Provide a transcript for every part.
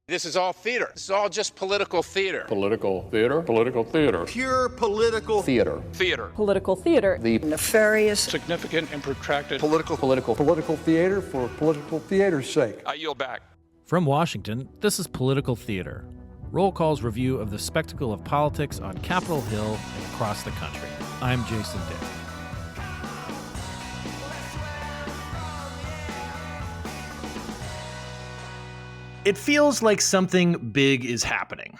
This is all theater. This is all just political theater. Political theater. Political theater. Pure political theater. Theater. Political theater. The nefarious, Significant and protracted political theater for political theater's sake. I yield back. From Washington, this is Political Theater, Roll Call's review of the spectacle of politics on Capitol Hill and across the country. I'm Jason Dick. It feels like something big is happening.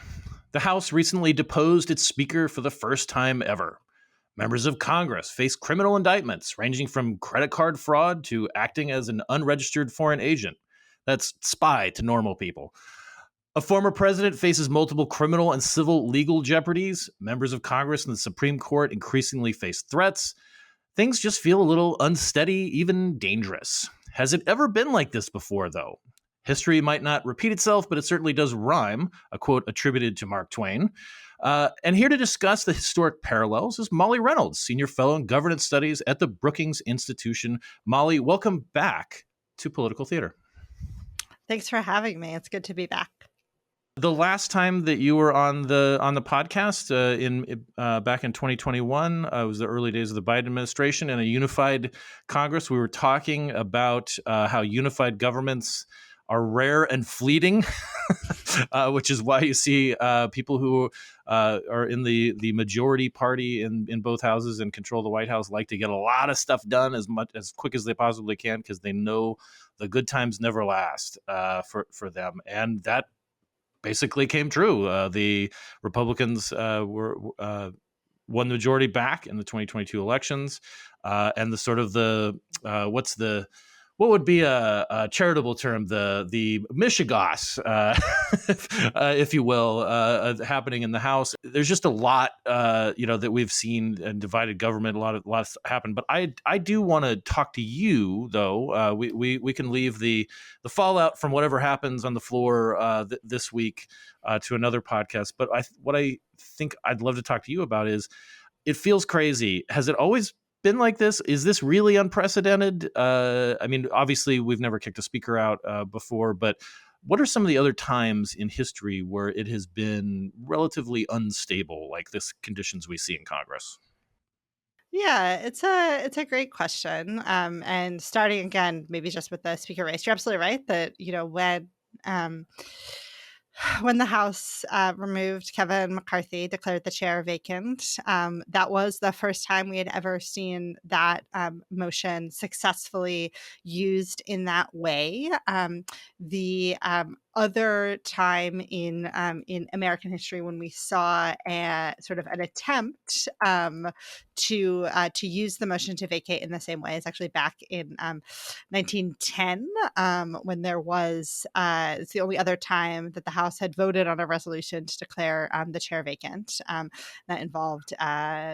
The House recently deposed its speaker for the first time ever. Members of Congress face criminal indictments ranging from credit card fraud to acting as an unregistered foreign agent. That's spy to normal people. A former president faces multiple criminal and civil legal jeopardies. Members of Congress and the Supreme Court increasingly face threats. Things just feel a little unsteady, even dangerous. Has it ever been like this before, though? History might not repeat itself, but it certainly does rhyme, a quote attributed to Mark Twain. And here to discuss the historic parallels is Molly Reynolds, Senior Fellow in Governance Studies at the Brookings Institution. Molly, welcome back to Political Theater. Thanks for having me. It's good to be back. The last time that you were on the podcast back in 2021 was the early days of the Biden administration and a unified Congress. We were talking about how unified governments are rare and fleeting, which is why you see people who are in the majority party in both houses and control the White House like to get a lot of stuff done as quick as they possibly can because they know the good times never last for them. And that basically came true. The Republicans won the majority back in the 2022 elections, and the sort of what would be a charitable term, the mishigas, if you will, happening in the House. There's just a lot, that we've seen in divided government. A lot happen. But I do want to talk to you, though. We can leave the fallout from whatever happens on the floor this week to another podcast. But what I think I'd love to talk to you about is, it feels crazy. Has it always been like this? Is this really unprecedented? Obviously we've never kicked a speaker out before, but what are some of the other times in history where it has been relatively unstable, like this conditions we see in Congress? Yeah, it's a great question. And starting again, maybe just with the speaker race, you're absolutely right that, when the House removed Kevin McCarthy, declared the chair vacant, that was the first time we had ever seen that motion successfully used in that way. The other time in American history when we saw sort of an attempt to use the motion to vacate in the same way is actually back in 1910, when there was it's the only other time that the House had voted on a resolution to declare the chair vacant. That involved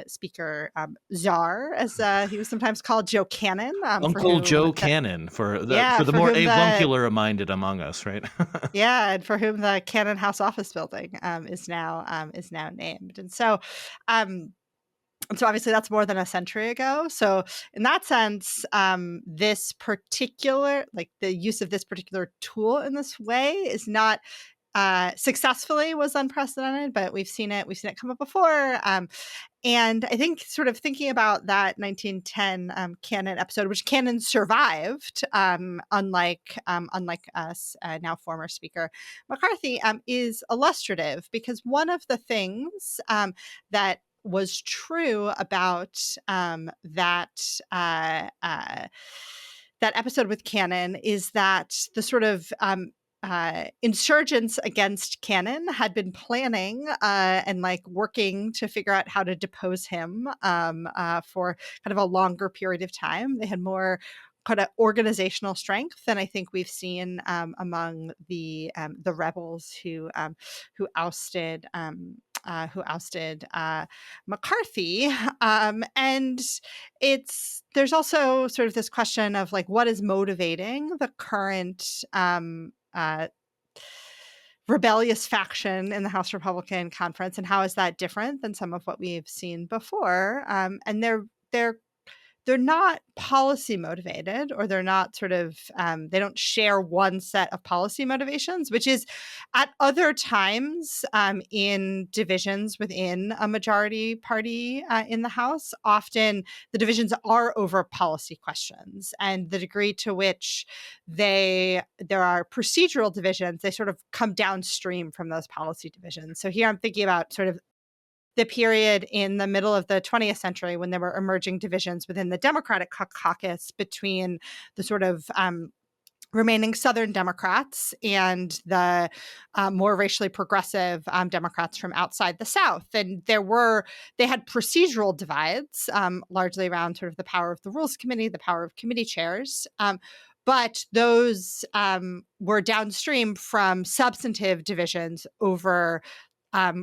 Speaker Czar, as he was sometimes called, Joe Cannon. Uncle Joe Cannon, for the more avuncular minded among us, right? Yeah, and for whom the Cannon House Office Building is now named, and so obviously that's more than a century ago. So in that sense, this particular, the use of this particular tool in this way is not successfully was unprecedented, but we've seen it come up before. And I think sort of thinking about that 1910 Cannon episode, which Cannon survived, unlike us, now former Speaker McCarthy, is illustrative because one of the things that was true about that episode with Cannon is that the sort of insurgents against Cannon had been planning and working to figure out how to depose him for kind of a longer period of time. They had more kind of organizational strength than I think we've seen among the rebels who ousted McCarthy. And there's also sort of this question of what is motivating the current rebellious faction in the House Republican Conference, and how is that different than some of what we've seen before? And they're they're not policy motivated, or they're not sort of, they don't share one set of policy motivations, which is at other times in divisions within a majority party in the House, often the divisions are over policy questions, and the degree to which there are procedural divisions, they sort of come downstream from those policy divisions. So here I'm thinking about sort of the period in the middle of the 20th century when there were emerging divisions within the Democratic caucus between the sort of remaining Southern Democrats and the more racially progressive Democrats from outside the South. And they had procedural divides, largely around sort of the power of the Rules Committee, the power of committee chairs. But those were downstream from substantive divisions over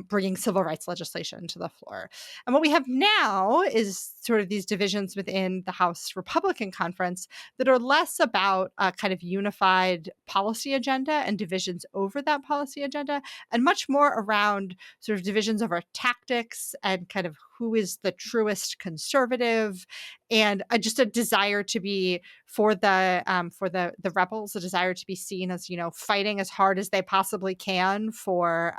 bringing civil rights legislation to the floor. And what we have now is sort of these divisions within the House Republican Conference that are less about a kind of unified policy agenda and divisions over that policy agenda, and much more around sort of divisions over tactics and kind of who is the truest conservative, and just a desire to be for the rebels, a desire to be seen as, fighting as hard as they possibly can for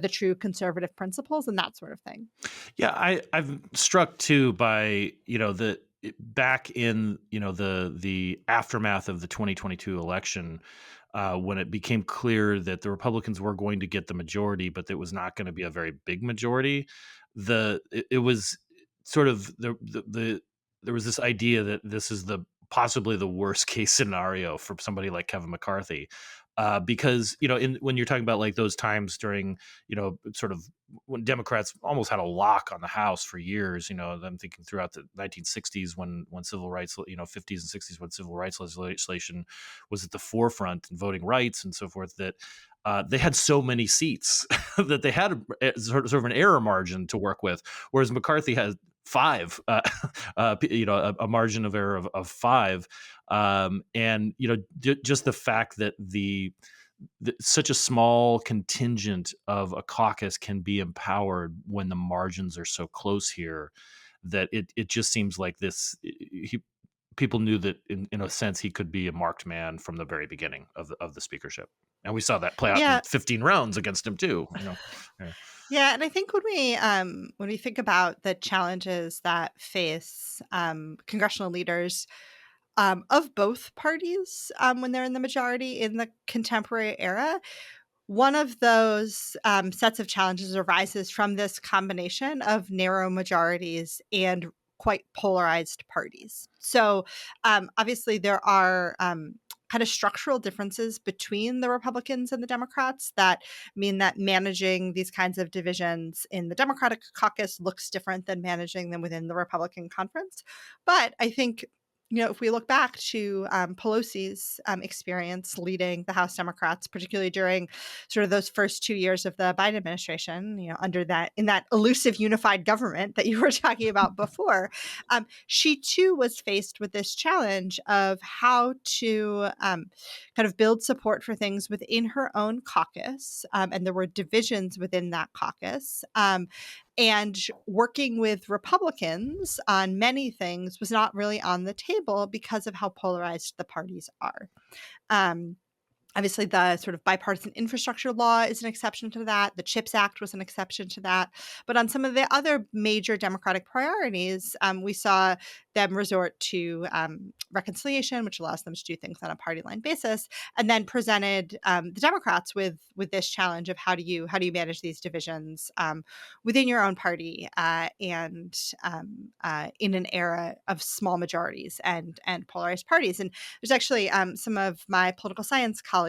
the true conservative principles and that sort of thing. Yeah, I've struck too by the back in the aftermath of the 2022 election, when it became clear that the Republicans were going to get the majority, but it was not going to be a very big majority. It was sort of there was this idea that this is possibly the worst case scenario for somebody like Kevin McCarthy. Because when you're talking about like those times during sort of when Democrats almost had a lock on the House for years, I'm thinking throughout the 1960s when civil rights, 50s and 60s when civil rights legislation was at the forefront and voting rights and so forth, that they had so many seats that they had sort of an error margin to work with, whereas McCarthy has five, a margin of error of five. And just the fact that such a small contingent of a caucus can be empowered when the margins are so close here, that it just seems like people knew that in a sense he could be a marked man from the very beginning of the speakership, and we saw that play out in 15 rounds against him too. Yeah. Yeah, and I think when we think about the challenges that face congressional leaders of both parties when they're in the majority in the contemporary era, one of those sets of challenges arises from this combination of narrow majorities and quite polarized parties. So obviously there are kind of structural differences between the Republicans and the Democrats that mean that managing these kinds of divisions in the Democratic caucus looks different than managing them within the Republican conference. But I think if we look back to Pelosi's experience leading the House Democrats, particularly during sort of those first 2 years of the Biden administration, in that elusive unified government that you were talking about before, she too was faced with this challenge of how to kind of build support for things within her own caucus. And there were divisions within that caucus. And working with Republicans on many things was not really on the table because of how polarized the parties are. Obviously, the sort of bipartisan infrastructure law is an exception to that. The CHIPS Act was an exception to that. But on some of the other major Democratic priorities, we saw them resort to reconciliation, which allows them to do things on a party line basis, and then presented the Democrats with this challenge of how do you manage these divisions within your own party and in an era of small majorities and polarized parties. And there's actually some of my political science colleagues,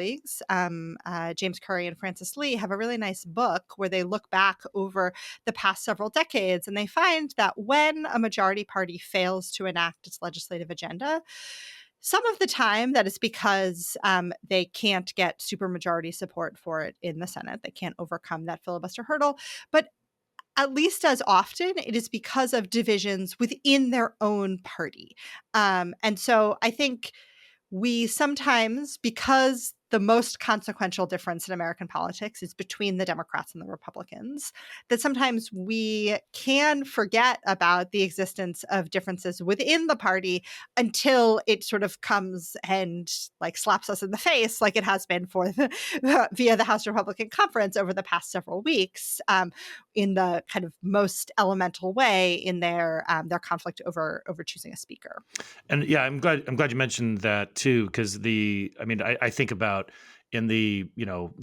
James Curry and Francis Lee, have a really nice book where they look back over the past several decades, and they find that when a majority party fails to enact its legislative agenda, some of the time that is because they can't get supermajority support for it in the Senate. They can't overcome that filibuster hurdle. But at least as often, it is because of divisions within their own party. And so I think we sometimes, because the most consequential difference in American politics is between the Democrats and the Republicans, that sometimes we can forget about the existence of differences within the party until it sort of comes and like slaps us in the face, like it has been for via the House Republican Conference over the past several weeks, in the kind of most elemental way in their conflict over choosing a speaker. And yeah, I'm glad you mentioned that too, because I think about in the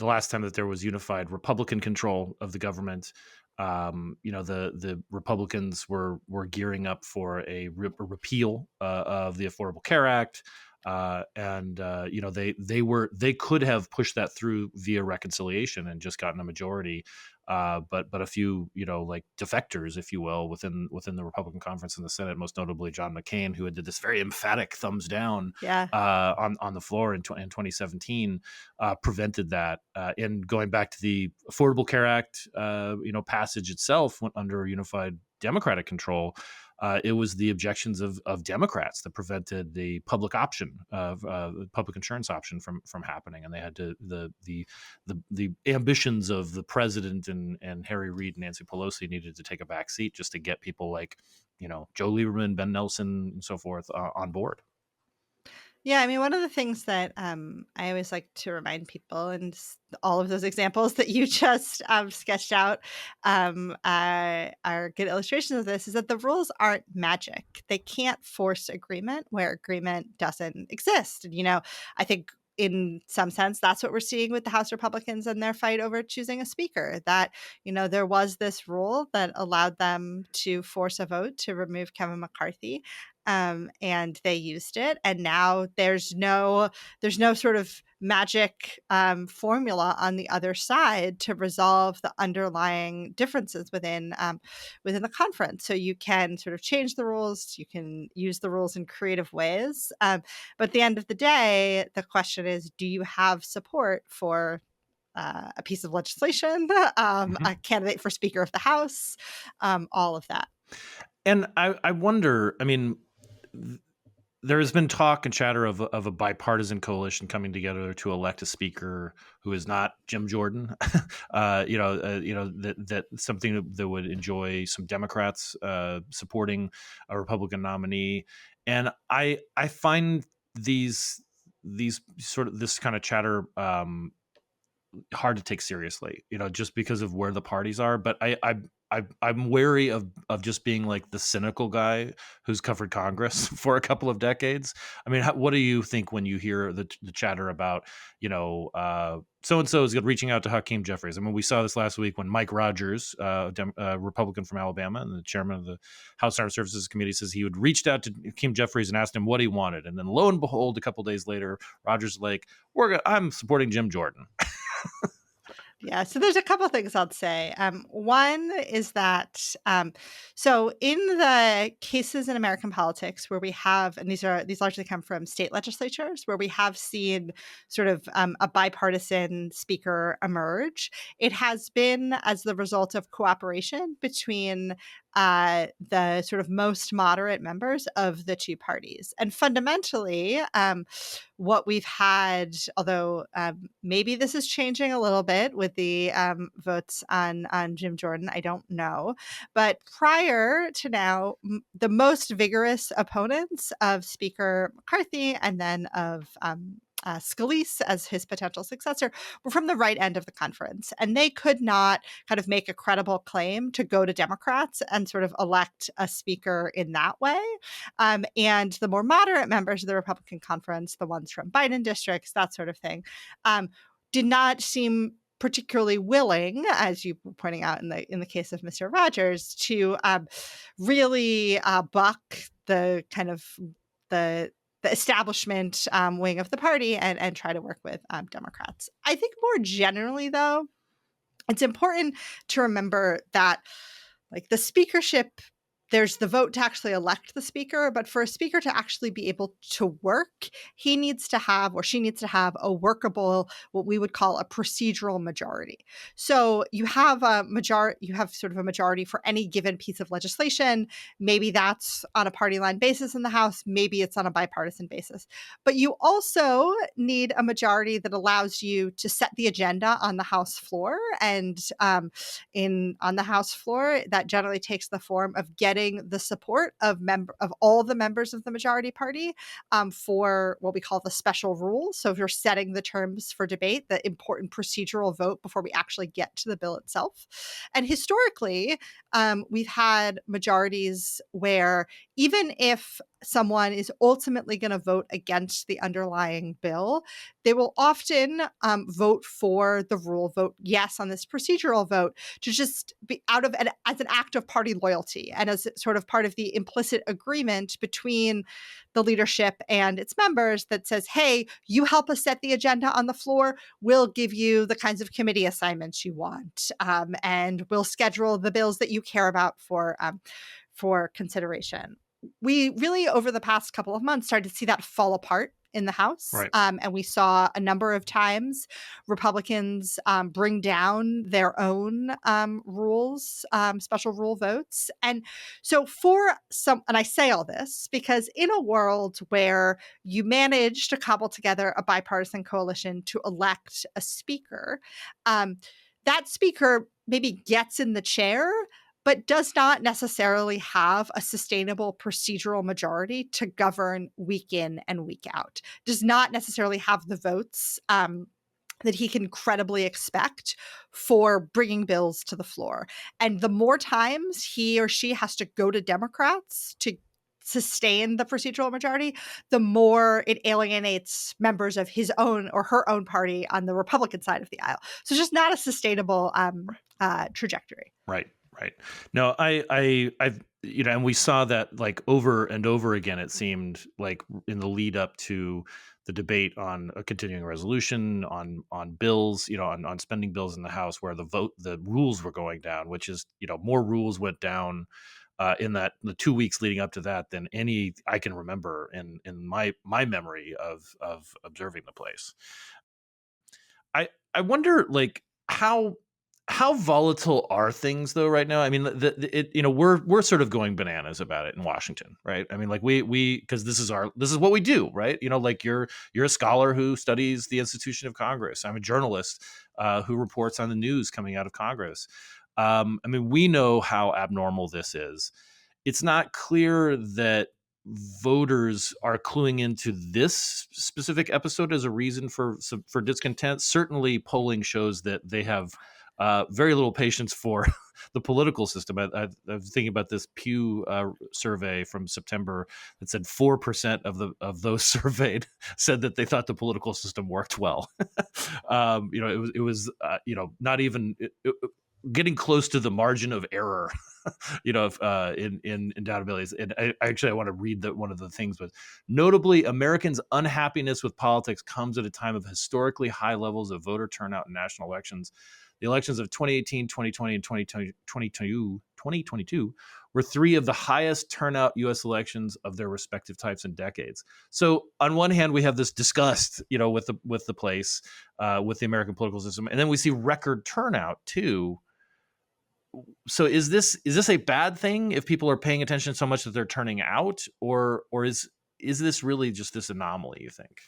last time that there was unified Republican control of the government, the Republicans were gearing up for a repeal of the Affordable Care Act. They could have pushed that through via reconciliation and just gotten a majority, but a few like defectors, if you will, within the Republican conference in the Senate, most notably John McCain, who had did this very emphatic thumbs down on the floor in 2017, prevented that. And going back to the Affordable Care Act, passage itself went under unified Democratic control. It was the objections of Democrats that prevented the public option of public insurance option from happening, and they had to the ambitions of the president and Harry Reid and Nancy Pelosi needed to take a back seat just to get people like Joe Lieberman, Ben Nelson, and so forth on board. Yeah, I mean, one of the things that I always like to remind people, and all of those examples that you just sketched out are good illustrations of this, is that the rules aren't magic. They can't force agreement where agreement doesn't exist. And, I think in some sense, that's what we're seeing with the House Republicans and their fight over choosing a speaker, that, there was this rule that allowed them to force a vote to remove Kevin McCarthy. And they used it, and now there's no sort of magic formula on the other side to resolve the underlying differences within the conference. So you can sort of change the rules, you can use the rules in creative ways, but at the end of the day, the question is, do you have support for a piece of legislation, a candidate for Speaker of the House, all of that. And I wonder, I mean, there has been talk and chatter of a bipartisan coalition coming together to elect a speaker who is not Jim Jordan. That something that would enjoy some Democrats supporting a Republican nominee. And I find these sort of this kind of chatter hard to take seriously, just because of where the parties are. But I'm wary of just being like the cynical guy who's covered Congress for a couple of decades. I mean, what do you think when you hear the chatter about, so-and-so is reaching out to Hakeem Jeffries? I mean, we saw this last week when Mike Rogers, a Republican from Alabama and the chairman of the House Armed Services Committee, says he would reached out to Hakeem Jeffries and asked him what he wanted. And then lo and behold, a couple of days later, Rogers is like, I'm supporting Jim Jordan. Yeah, so there's a couple things I'll say. One is that, so in the cases in American politics where we have, and these largely come from state legislatures, where we have seen sort of a bipartisan speaker emerge, it has been as the result of cooperation between the sort of most moderate members of the two parties. And fundamentally, what we've had, although maybe this is changing a little bit with the votes on Jim Jordan, I don't know. But prior to now, the most vigorous opponents of Speaker McCarthy and then of Scalise as his potential successor were from the right end of the conference, and they could not kind of make a credible claim to go to Democrats and sort of elect a speaker in that way. And the more moderate members of the Republican conference, the ones from Biden districts, that sort of thing, did not seem particularly willing, as you were pointing out in the case of Mr. Rogers, to really buck the kind of the establishment wing of the party and try to work with Democrats. I think more generally, though, it's important to remember that like the speakership there's the vote to actually elect the speaker, but for a speaker to actually be able to work, he needs to have, or she needs to have, a workable, what we would call a procedural majority. So you have sort of a majority for any given piece of legislation. Maybe that's on a party line basis in the House, maybe it's on a bipartisan basis. But you also need a majority that allows you to set the agenda on the House floor. And on the House floor, that generally takes the form of getting the support of all the members of the majority party for what we call the special rules. So if you're setting the terms for debate, the important procedural vote before we actually get to the bill itself. And historically, we've had majorities where even if someone is ultimately going to vote against the underlying bill, they will often vote for the rule, vote yes on this procedural vote, to just be as an act of party loyalty and as sort of part of the implicit agreement between the leadership and its members that says, hey, you help us set the agenda on the floor, we'll give you the kinds of committee assignments you want, and we'll schedule the bills that you care about for consideration. We really, over the past couple of months, started to see that fall apart in the House. Right. And we saw a number of times Republicans bring down their own rules, special rule votes. And so and I say all this because in a world where you manage to cobble together a bipartisan coalition to elect a speaker, that speaker maybe gets in the chair, but does not necessarily have a sustainable procedural majority to govern week in and week out, does not necessarily have the votes that he can credibly expect for bringing bills to the floor. And the more times he or she has to go to Democrats to sustain the procedural majority, the more it alienates members of his own or her own party on the Republican side of the aisle. So it's just not a sustainable trajectory. Right. No, I've and we saw that like over and over again. It seemed like in the lead up to the debate on a continuing resolution on bills, on spending bills in the House, where the rules were going down, which is more rules went down in the 2 weeks leading up to that than any I can remember in my memory of observing the place. I wonder like how volatile are things though right now? I mean, we're sort of going bananas about it in Washington, right? I mean, like we because this is what we do, right? Like you're a scholar who studies the institution of Congress. I'm a journalist who reports on the news coming out of Congress. I mean, we know how abnormal this is. It's not clear that voters are cluing into this specific episode as a reason for discontent. Certainly, polling shows that they have very little patience for the political system. I was thinking about this Pew survey from September that said 4% of those surveyed said that they thought the political system worked well. It was not even getting close to the margin of error. In data abilities. And I want to read one of the things, but notably, Americans' unhappiness with politics comes at a time of historically high levels of voter turnout in national elections. The elections of 2018, 2020, and 2022 were three of the highest turnout U.S. elections of their respective types in decades. So on one hand, we have this disgust, with the place, with the American political system, and then we see record turnout too. So is this a bad thing if people are paying attention so much that they're turning out, or is this really just this anomaly, you think?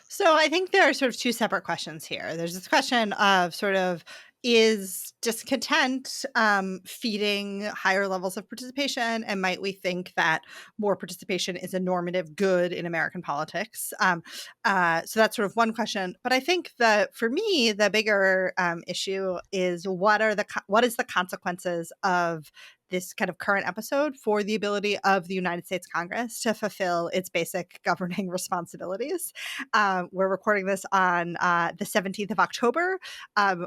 So I think there are sort of two separate questions here. There's this question of sort of, is discontent feeding higher levels of participation? And might we think that more participation is a normative good in American politics? So that's sort of one question. But I think that for me, the bigger issue is what is the consequences of this kind of current episode for the ability of the United States Congress to fulfill its basic governing responsibilities. We're recording this on the 17th of October.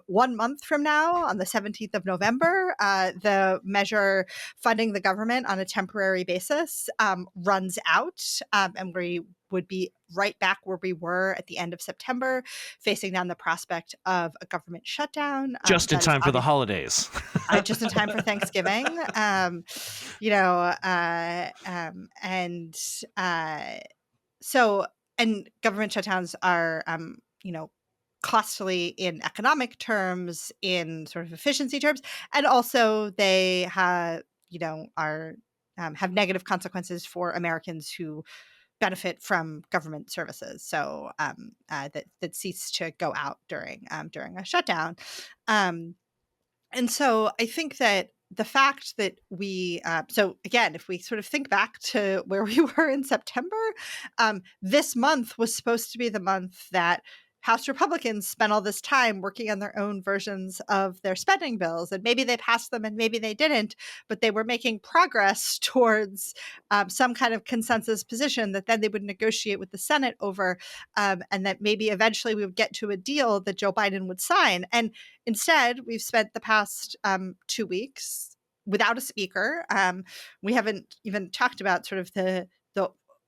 1 month from now, on the 17th of November, the measure funding the government on a temporary basis runs out, and we would be right back where we were at the end of September, facing down the prospect of a government shutdown. Just in That is time for the holidays. just in time for Thanksgiving. You know, and so, and government shutdowns are, you know, costly in economic terms, in sort of efficiency terms, and also they have, you know, are have negative consequences for Americans who benefit from government services. So that cease to go out during a shutdown. And so I think that the fact that we, so again, if we sort of think back to where we were in September, this month was supposed to be the month that House Republicans spent all this time working on their own versions of their spending bills. And maybe they passed them and maybe they didn't, but they were making progress towards some kind of consensus position that then they would negotiate with the Senate over, and that maybe eventually we would get to a deal that Joe Biden would sign. And instead, we've spent the past 2 weeks without a speaker. We haven't even talked about sort of the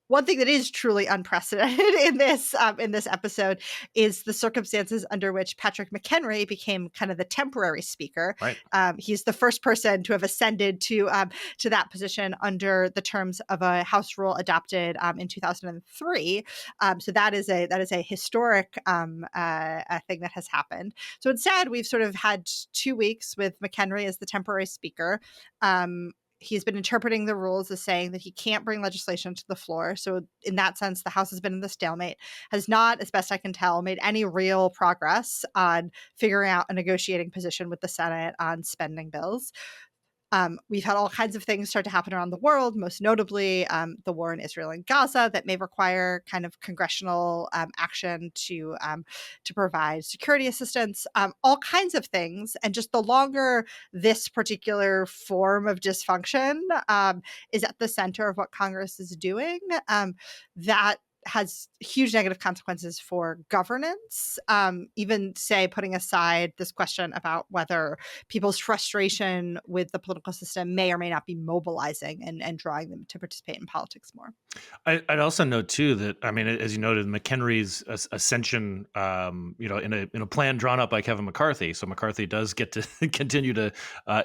one thing that is truly unprecedented in this episode is the circumstances under which Patrick McHenry became kind of the temporary speaker. Right. He's the first person to have ascended to that position under the terms of a House rule adopted in 2003. So that is a historic thing that has happened. So instead, we've sort of had 2 weeks with McHenry as the temporary speaker. He's been interpreting the rules as saying that he can't bring legislation to the floor. So in that sense, the House has been in the stalemate, has not, as best I can tell, made any real progress on figuring out a negotiating position with the Senate on spending bills. We've had all kinds of things start to happen around the world, most notably the war in Israel and Gaza that may require kind of congressional action to provide security assistance, all kinds of things. And just the longer this particular form of dysfunction is at the center of what Congress is doing, that has huge negative consequences for governance, even say putting aside this question about whether people's frustration with the political system may or may not be mobilizing and drawing them to participate in politics more. I'd also note too that, I mean, as you noted, McHenry's ascension, in a plan drawn up by Kevin McCarthy. So McCarthy does get to continue to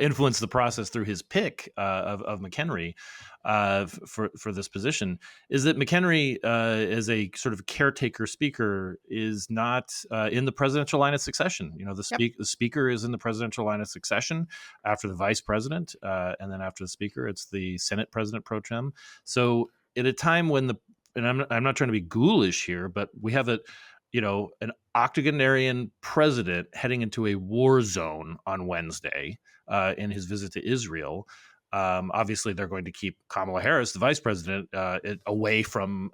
influence the process through his pick of McHenry for this position. Is that McHenry, as a sort of caretaker speaker, is not in the presidential line of succession. You know, the speaker is in the presidential line of succession after the vice president, and then after the speaker, it's the Senate president pro tem. So at a time when and I'm not trying to be ghoulish here, but we have an octogenarian president heading into a war zone on Wednesday in his visit to Israel. Obviously, they're going to keep Kamala Harris, the vice president, away from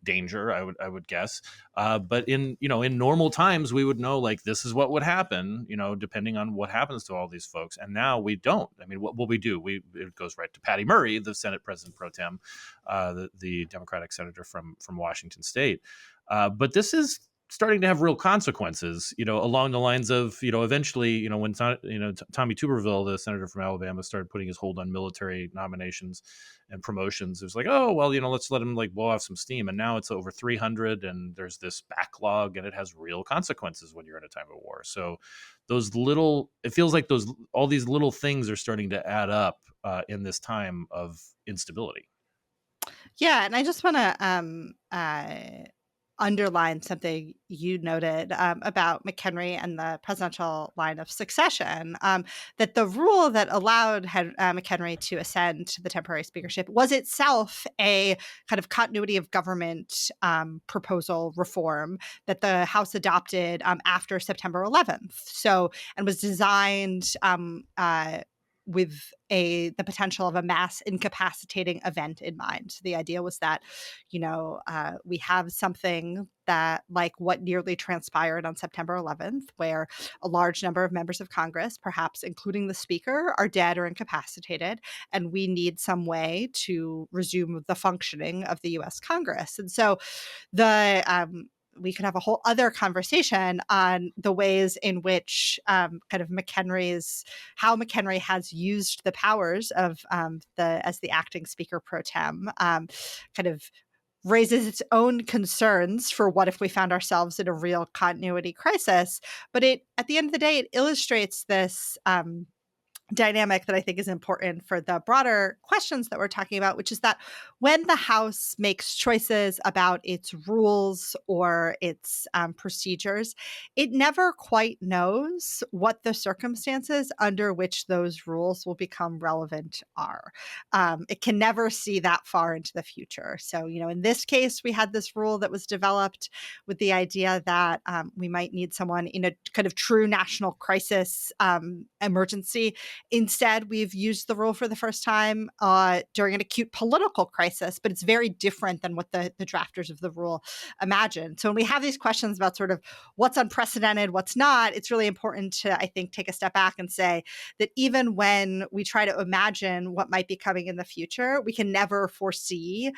danger. I would guess. But in normal times, we would know like this is what would happen. Depending on what happens to all these folks. And now we don't. I mean, what will we do? It goes right to Patty Murray, the Senate president pro tem, the Democratic senator from Washington State. But this is starting to have real consequences, along the lines of, eventually, when Tommy Tuberville, the senator from Alabama, started putting his hold on military nominations and promotions. It was like, oh, well, let's let him like blow off some steam. And now it's over 300 and there's this backlog and it has real consequences when you're in a time of war. So it feels like all these little things are starting to add up in this time of instability. Yeah. And I just want to underline something you noted about McHenry and the presidential line of succession, that the rule that allowed McHenry to ascend to the temporary speakership was itself a kind of continuity of government proposal reform that the House adopted after September 11th. So, and was designed with the potential of a mass incapacitating event in mind. So the idea was that, we have something that like what nearly transpired on September 11th, where a large number of members of Congress, perhaps including the speaker, are dead or incapacitated, and we need some way to resume the functioning of the U.S. Congress. And so we could have a whole other conversation on the ways in which kind of how McHenry has used the powers of as the acting speaker pro tem, kind of raises its own concerns for what if we found ourselves in a real continuity crisis. But at the end of the day, it illustrates this dynamic that I think is important for the broader questions that we're talking about, which is that when the House makes choices about its rules or its procedures, it never quite knows what the circumstances under which those rules will become relevant are. It can never see that far into the future. So, in this case, we had this rule that was developed with the idea that we might need someone in a kind of true national crisis emergency. Instead, we've used the rule for the first time during an acute political crisis, but it's very different than what the drafters of the rule imagined. So when we have these questions about sort of what's unprecedented, what's not, it's really important to, I think, take a step back and say that even when we try to imagine what might be coming in the future, we can never foresee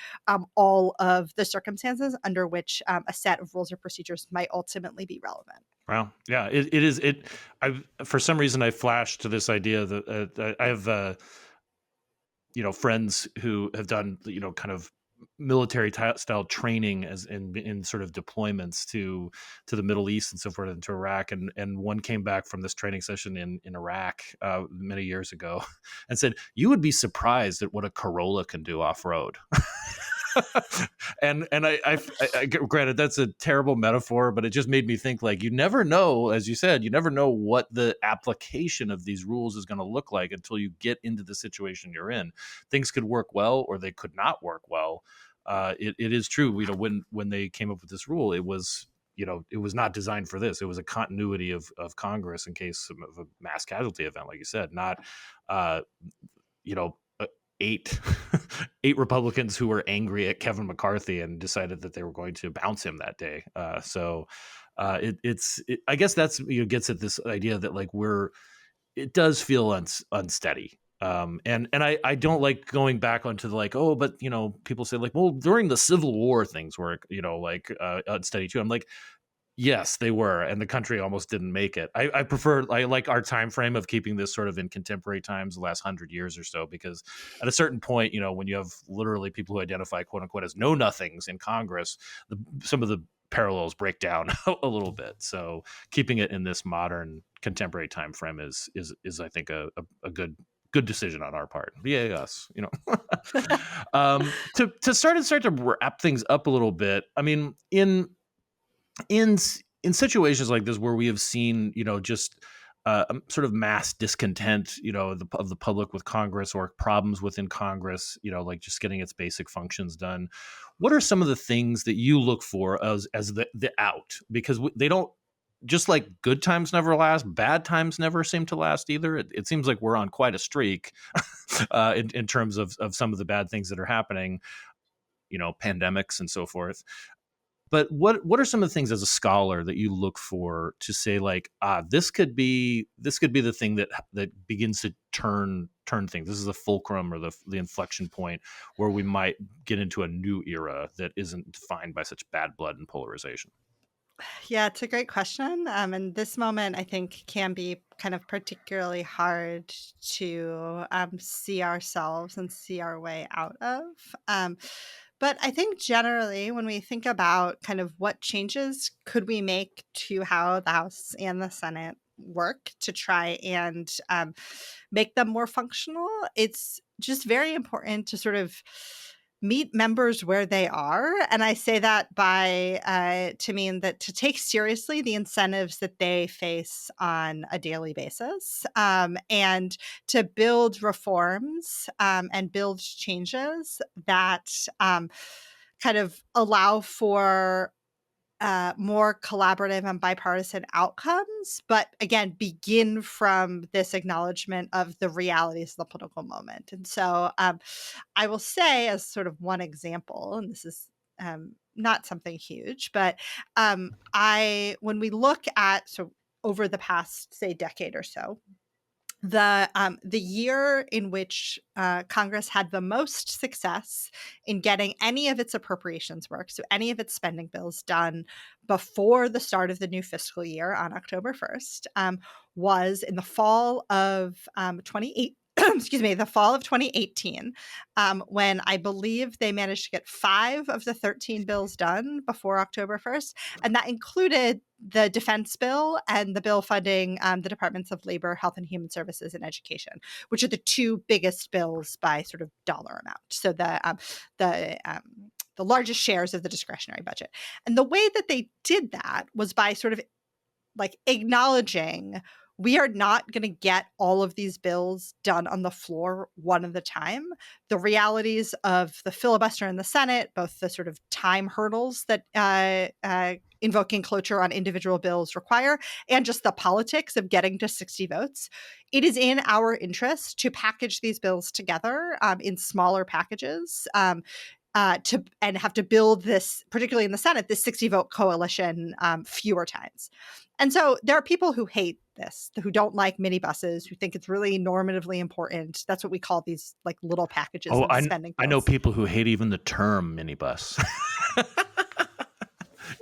all of the circumstances under which a set of rules or procedures might ultimately be relevant. Wow. Yeah, it is. For some reason, I flashed to this idea that I have, friends who have done, kind of military style training as in sort of deployments to the Middle East and so forth, and to Iraq. And one came back from this training session in Iraq many years ago and said, "You would be surprised at what a Corolla can do off road." and I granted that's a terrible metaphor, but it just made me think, like, you never know, as you said, you never know what the application of these rules is going to look like until you get into the situation you're in. Things could work well or they could not work well. It is true, when they came up with this rule, it was not designed for this. It was a continuity of Congress in case of a mass casualty event, like you said, not you know eight eight Republicans who were angry at Kevin McCarthy and decided that they were going to bounce him that day. I guess that's gets at this idea that, like, it does feel unsteady. And I don't like going back onto the, like, oh, but people say, like, well, during the Civil War things were unsteady too. I'm like, yes, they were, and the country almost didn't make it. I like our time frame of keeping this sort of in contemporary times, the last 100 years or so, because at a certain point, when you have literally people who identify quote unquote as know nothings in Congress, some of the parallels break down a little bit. So keeping it in this modern contemporary time frame is I think a good decision on our part. Yeah, us, to start to wrap things up a little bit. I mean, in situations like this where we have seen just sort of mass discontent of the public with Congress, or problems within Congress, like just getting its basic functions done, what are some of the things that you look for as the out? Because they don't, just like good times never last, bad times never seem to last either. It seems like we're on quite a streak in terms of some of the bad things that are happening, pandemics and so forth. But what are some of the things as a scholar that you look for to say, like, this could be the thing that begins to turn things. This is the fulcrum or the inflection point where we might get into a new era that isn't defined by such bad blood and polarization. Yeah, it's a great question. And this moment, I think, can be kind of particularly hard to see ourselves and see our way out of. But I think generally, when we think about kind of what changes could we make to how the House and the Senate work to try and make them more functional, it's just very important to sort of meet members where they are. And I say that to mean that to take seriously the incentives that they face on a daily basis, and to build reforms and build changes that kind of allow for more collaborative and bipartisan outcomes, but again, begin from this acknowledgement of the realities of the political moment. And so I will say, as sort of one example, and this is not something huge, but when we look at, so over the past, say, decade or so, the year in which Congress had the most success in getting any of its appropriations work, so any of its spending bills done before the start of the new fiscal year on October 1st, was in the fall of 28 excuse me, the fall of 2018, when I believe they managed to get 5 of the 13 bills done before October 1st. And that included the defense bill and the bill funding the Departments of Labor, Health and Human Services, and Education, which are the 2 biggest bills by sort of dollar amount. So the largest shares of the discretionary budget. And the way that they did that was by sort of like acknowledging we are not going to get all of these bills done on the floor one at a time. The realities of the filibuster in the Senate, both the sort of time hurdles that invoking cloture on individual bills require, and just the politics of getting to 60 votes. It is in our interest to package these bills together in smaller packages. And have to build this, particularly in the Senate, this 60-vote coalition fewer times. And so there are people who hate this, who don't like minibuses, who think it's really normatively important. That's what we call these like little packages of spending bills. I know people who hate even the term minibus.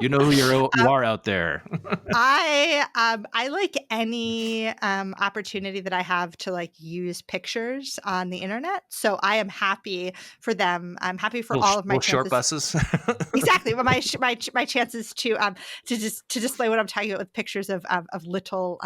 You know who you are out there. I like any opportunity that I have to like use pictures on the internet. So I am happy for them. I'm happy for all of my short buses. Exactly. Well, my chances to display what I'm talking about with pictures of little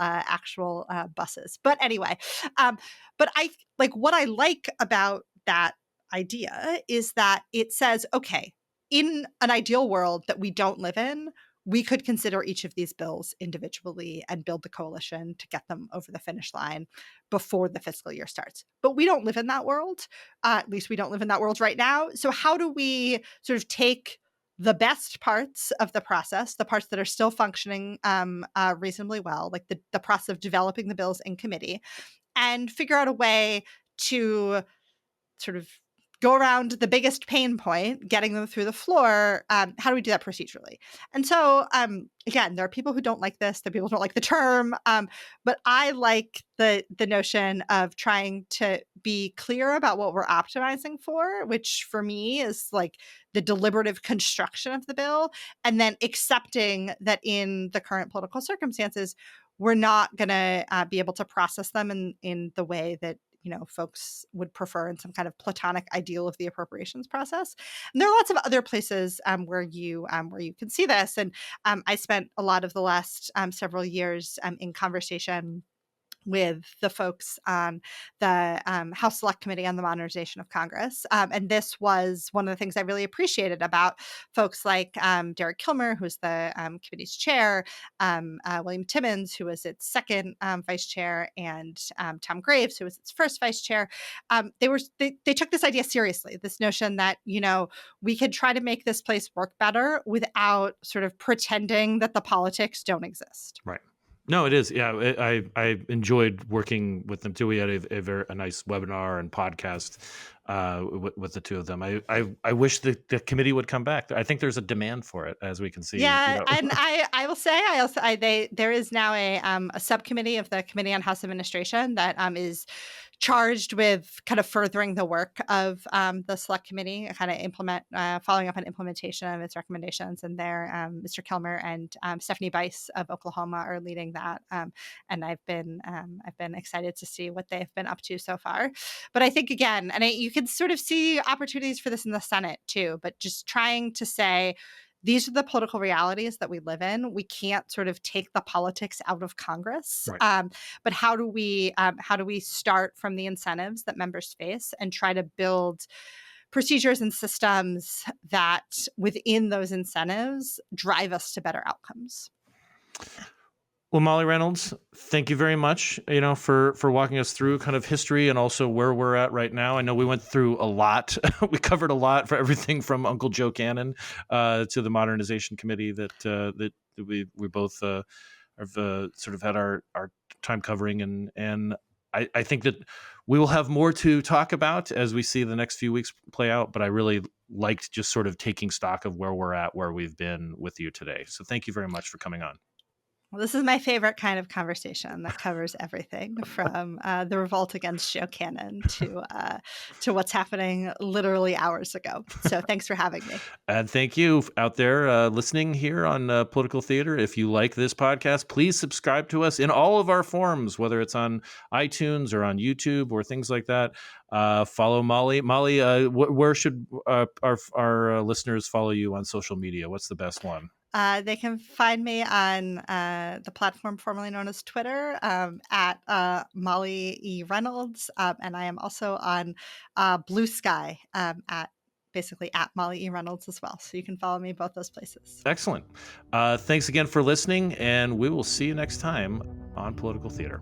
actual buses. But anyway, but I like what I like about that idea is that it says, okay, in an ideal world that we don't live in, we could consider each of these bills individually and build the coalition to get them over the finish line before the fiscal year starts. But we don't live in that world. At least we don't live in that world right now. So how do we sort of take the best parts of the process, the parts that are still functioning reasonably well, like the process of developing the bills in committee, and figure out a way to sort of go around the biggest pain point, getting them through the floor? How do we do that procedurally? And so, again, there are people who don't like this. There are people who don't like the term. But I like the notion of trying to be clear about what we're optimizing for, which for me is like the deliberative construction of the bill, and then accepting that in the current political circumstances, we're not going to be able to process them in the way that folks would prefer in some kind of platonic ideal of the appropriations process. And there are lots of other places where you can see this. And I spent a lot of the last several years in conversation with the folks on the House Select Committee on the Modernization of Congress. And this was one of the things I really appreciated about folks like Derek Kilmer, who's the committee's chair, William Timmons, who was its second vice chair, and Tom Graves, who was its first vice chair. They took this idea seriously, this notion that, we could try to make this place work better without sort of pretending that the politics don't exist. Right. No, it is. Yeah, I enjoyed working with them too. We had a nice webinar and podcast with the two of them. I wish the committee would come back. I think there's a demand for it, as we can see. Yeah, and I will say, there is now a subcommittee of the Committee on House Administration that is charged with kind of furthering the work of the Select Committee, kind of following up on implementation of its recommendations. And there, Mr. Kilmer and Stephanie Bice of Oklahoma are leading that. And I've been excited to see what they've been up to so far. But I think, again, and you can sort of see opportunities for this in the Senate too, but just trying to say, these are the political realities that we live in. We can't sort of take the politics out of Congress. Right. But how do we start from the incentives that members face and try to build procedures and systems that within those incentives drive us to better outcomes? Well, Molly Reynolds, thank you very much, for walking us through kind of history and also where we're at right now. I know we went through a lot. We covered a lot, for everything from Uncle Joe Cannon to the Modernization Committee that we both have sort of had our time covering. And I think that we will have more to talk about as we see the next few weeks play out. But I really liked just sort of taking stock of where we're at, where we've been with you today. So thank you very much for coming on. Well, this is my favorite kind of conversation that covers everything from the revolt against Joe Cannon to what's happening literally hours ago. So thanks for having me. And thank you out there listening here on Political Theater. If you like this podcast, please subscribe to us in all of our forms, whether it's on iTunes or on YouTube or things like that. Follow Molly. Molly, where should our listeners follow you on social media? What's the best one? They can find me on the platform formerly known as Twitter at Molly E. Reynolds. And I am also on Blue Sky at Molly E. Reynolds as well. So you can follow me both those places. Excellent. Thanks again for listening, and we will see you next time on Political Theater.